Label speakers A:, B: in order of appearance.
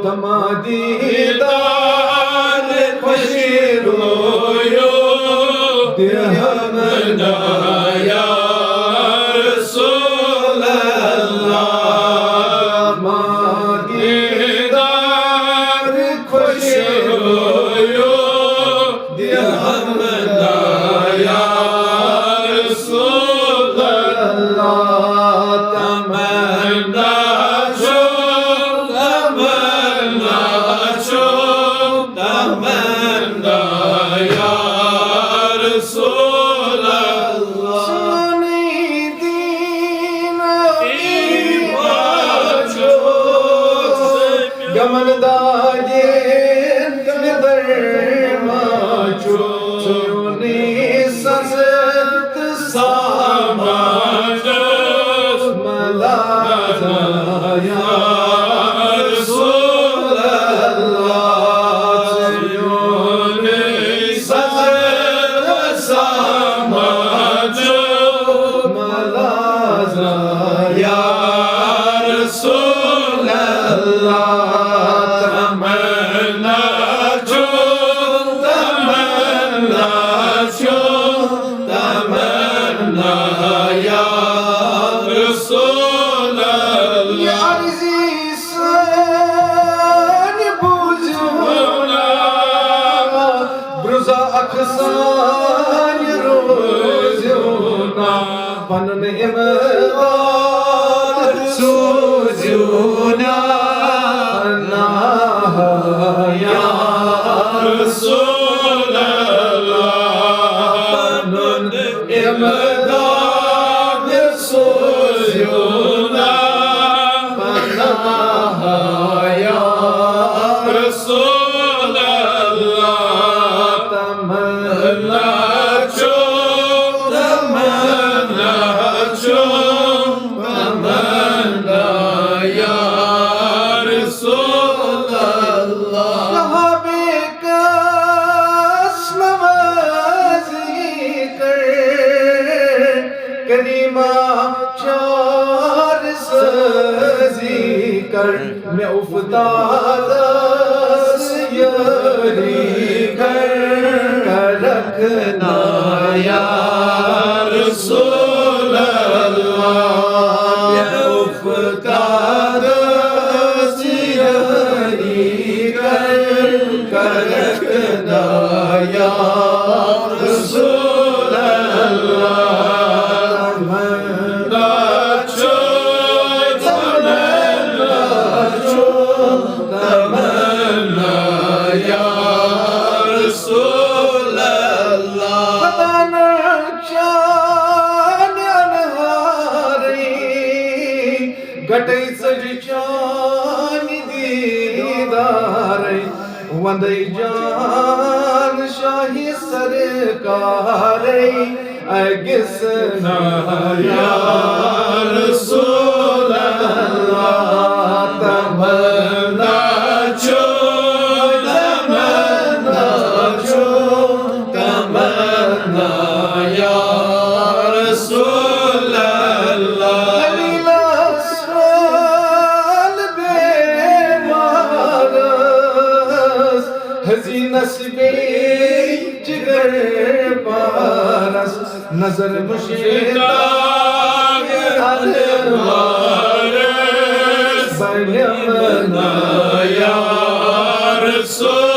A: तमादीदार खुशी रोयो दिहमना या रसूल अल्लाह मादीदार खुशी रोयो दिहमना या रसूल अल्लाह तमन्ना Gamaldagen nidar macho Suni sazet samajas Malaza ya Rasul Allah Suni sazet samajas Malaza ya Rasul Allah Aksan rozuna Panın imdad suzuna Allah ya Resulallah Panın imdad suzuna Allah ya Resulallah मैं उफ्ताद यारी कर रखना या रसूल अल्लाह मैं उफ्ताद यारी कर रखना या रसूल अल्लाह गटई सजचान दीदार वंदई जान शाही सरकार अगिसना या रसूल अल्लाह तमन्ना छो तमन्ना या रसूल अल्लाह नस्बे जिगर पारस नजर मुश्ताक अलवारस बयमना या रसूल